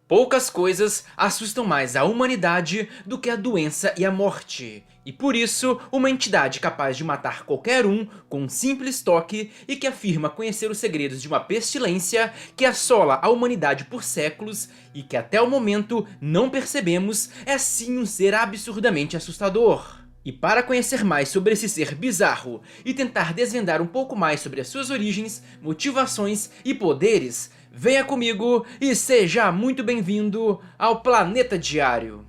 Poucas coisas assustam mais a humanidade do que a doença e a morte. E por isso, uma entidade capaz de matar qualquer um com um simples toque e que afirma conhecer os segredos de uma pestilência que assola a humanidade por séculos e que até o momento não percebemos, é sim um ser absurdamente assustador. E para conhecer mais sobre esse ser bizarro e tentar desvendar um pouco mais sobre as suas origens, motivações e poderes, venha comigo e seja muito bem-vindo ao Planeta Diário.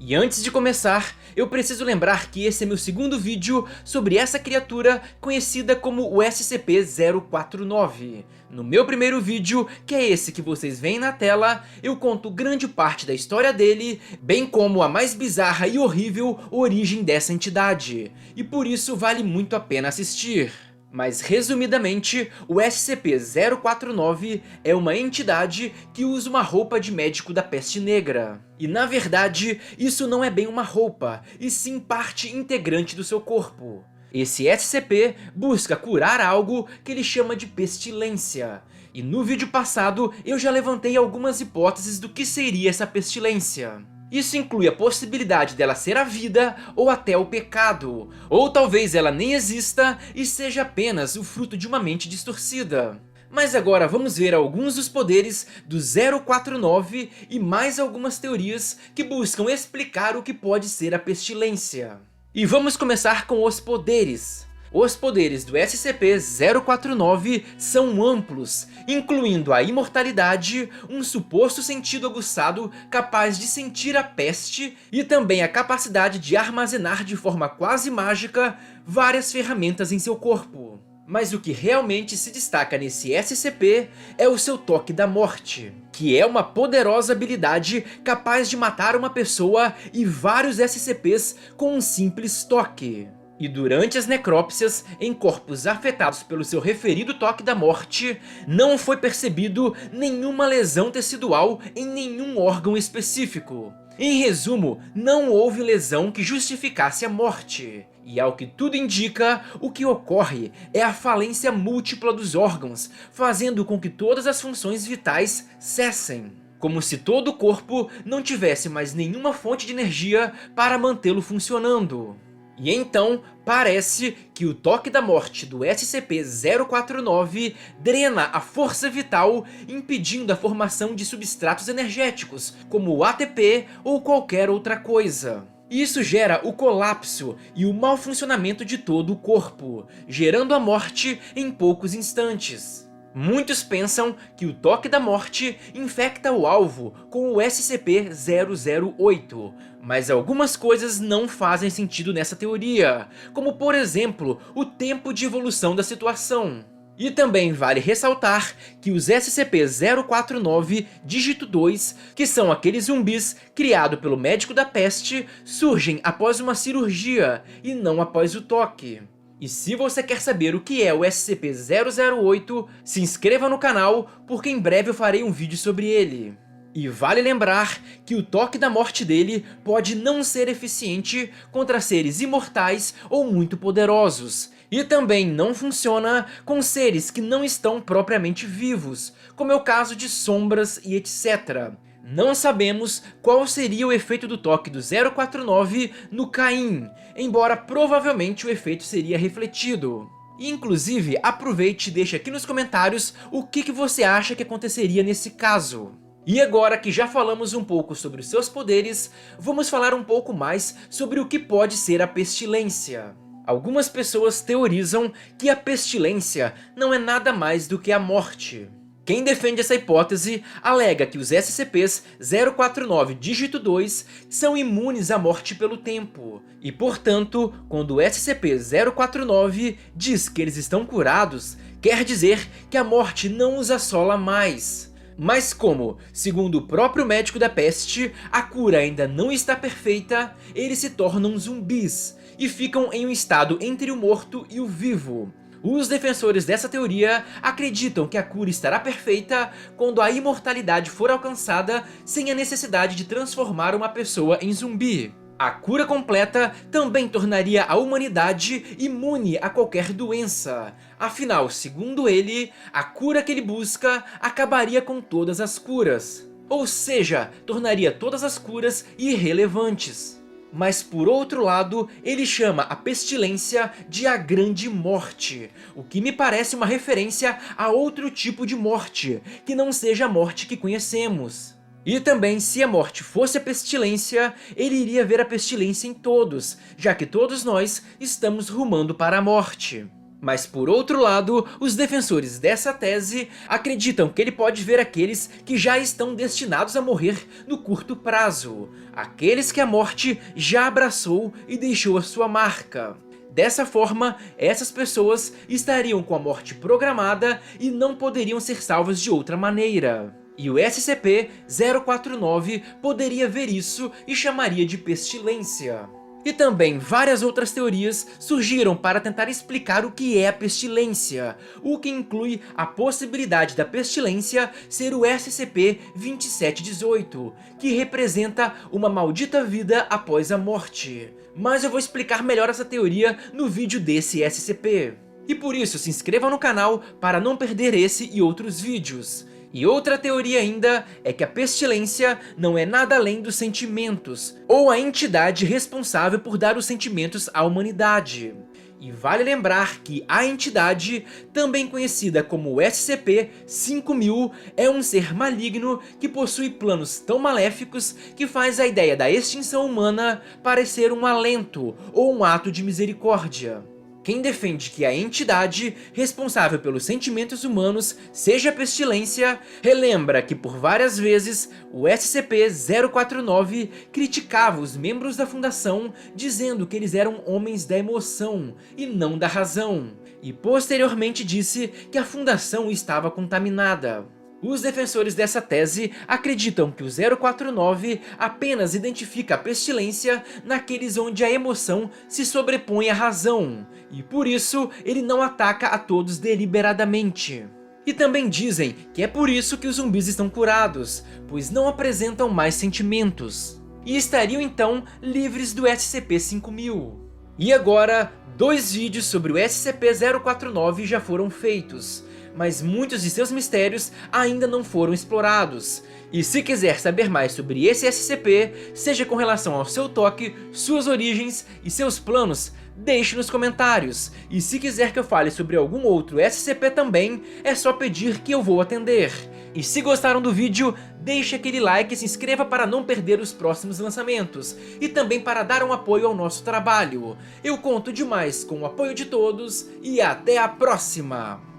E antes de começar, eu preciso lembrar que esse é meu segundo vídeo sobre essa criatura conhecida como o SCP-049. No meu primeiro vídeo, que é esse que vocês veem na tela, eu conto grande parte da história dele, bem como a mais bizarra e horrível origem dessa entidade, e por isso vale muito a pena assistir. Mas resumidamente, o SCP-049 é uma entidade que usa uma roupa de médico da peste negra. E na verdade, isso não é bem uma roupa, e sim parte integrante do seu corpo. Esse SCP busca curar algo que ele chama de pestilência. E no vídeo passado eu já levantei algumas hipóteses do que seria essa pestilência. Isso inclui a possibilidade dela ser a vida ou até o pecado, ou talvez ela nem exista e seja apenas o fruto de uma mente distorcida. Mas agora vamos ver alguns dos poderes do 049 e mais algumas teorias que buscam explicar o que pode ser a pestilência. E vamos começar com os poderes. Os poderes do SCP-049 são amplos, incluindo a imortalidade, um suposto sentido aguçado capaz de sentir a peste e também a capacidade de armazenar de forma quase mágica várias ferramentas em seu corpo. Mas o que realmente se destaca nesse SCP é o seu toque da morte, que é uma poderosa habilidade capaz de matar uma pessoa e vários SCPs com um simples toque. E durante as necrópsias em corpos afetados pelo seu referido toque da morte, não foi percebido nenhuma lesão tecidual em nenhum órgão específico. Em resumo, não houve lesão que justificasse a morte. E ao que tudo indica, o que ocorre é a falência múltipla dos órgãos, fazendo com que todas as funções vitais cessem. Como se todo o corpo não tivesse mais nenhuma fonte de energia para mantê-lo funcionando. E então, parece que o toque da morte do SCP-049 drena a força vital, impedindo a formação de substratos energéticos, como o ATP ou qualquer outra coisa. Isso gera o colapso e o mau funcionamento de todo o corpo, gerando a morte em poucos instantes. Muitos pensam que o toque da morte infecta o alvo com o SCP-008, mas algumas coisas não fazem sentido nessa teoria, como por exemplo, o tempo de evolução da situação. E também vale ressaltar que os SCP-049 dígito 2, que são aqueles zumbis criados pelo médico da peste, surgem após uma cirurgia e não após o toque. E se você quer saber o que é o SCP-008, se inscreva no canal, porque em breve eu farei um vídeo sobre ele. E vale lembrar que o toque da morte dele pode não ser eficiente contra seres imortais ou muito poderosos, e também não funciona com seres que não estão propriamente vivos, como é o caso de sombras e etc. Não sabemos qual seria o efeito do toque do 049 no Caim, embora provavelmente o efeito seria refletido. E, inclusive, aproveite e deixe aqui nos comentários o que você acha que aconteceria nesse caso. E agora que já falamos um pouco sobre os seus poderes, vamos falar um pouco mais sobre o que pode ser a pestilência. Algumas pessoas teorizam que a pestilência não é nada mais do que a morte. Quem defende essa hipótese alega que os SCPs-049 dígito 2 são imunes à morte pelo tempo, e portanto, quando o SCP-049 diz que eles estão curados, quer dizer que a morte não os assola mais. Mas como, segundo o próprio médico da peste, a cura ainda não está perfeita, eles se tornam zumbis, e ficam em um estado entre o morto e o vivo. Os defensores dessa teoria acreditam que a cura estará perfeita quando a imortalidade for alcançada sem a necessidade de transformar uma pessoa em zumbi. A cura completa também tornaria a humanidade imune a qualquer doença. Afinal, segundo ele, a cura que ele busca acabaria com todas as curas. Ou seja, tornaria todas as curas irrelevantes. Mas por outro lado, ele chama a pestilência de a Grande Morte, o que me parece uma referência a outro tipo de morte, que não seja a morte que conhecemos. E também, se a morte fosse a pestilência, ele iria ver a pestilência em todos, já que todos nós estamos rumando para a morte. Mas por outro lado, os defensores dessa tese acreditam que ele pode ver aqueles que já estão destinados a morrer no curto prazo, aqueles que a morte já abraçou e deixou a sua marca. Dessa forma, essas pessoas estariam com a morte programada e não poderiam ser salvas de outra maneira. E o SCP-049 poderia ver isso e chamaria de pestilência. E também várias outras teorias surgiram para tentar explicar o que é a pestilência, o que inclui a possibilidade da pestilência ser o SCP-2718, que representa uma maldita vida após a morte. Mas eu vou explicar melhor essa teoria no vídeo desse SCP. E por isso, se inscreva no canal para não perder esse e outros vídeos. E outra teoria ainda é que a pestilência não é nada além dos sentimentos, ou a entidade responsável por dar os sentimentos à humanidade. E vale lembrar que a entidade, também conhecida como SCP-5000, é um ser maligno que possui planos tão maléficos que faz a ideia da extinção humana parecer um alento ou um ato de misericórdia. Quem defende que a entidade responsável pelos sentimentos humanos seja a pestilência, relembra que por várias vezes o SCP-049 criticava os membros da fundação, dizendo que eles eram homens da emoção e não da razão, e posteriormente disse que a fundação estava contaminada. Os defensores dessa tese acreditam que o 049 apenas identifica a pestilência naqueles onde a emoção se sobrepõe à razão, e por isso ele não ataca a todos deliberadamente. E também dizem que é por isso que os zumbis estão curados, pois não apresentam mais sentimentos, e estariam então livres do SCP-5000. E agora, 2 vídeos sobre o SCP-049 já foram feitos, mas muitos de seus mistérios ainda não foram explorados. E se quiser saber mais sobre esse SCP, seja com relação ao seu toque, suas origens e seus planos, deixe nos comentários. E se quiser que eu fale sobre algum outro SCP também, é só pedir que eu vou atender. E se gostaram do vídeo, deixe aquele like e se inscreva para não perder os próximos lançamentos, e também para dar um apoio ao nosso trabalho. Eu conto demais com o apoio de todos, e até a próxima!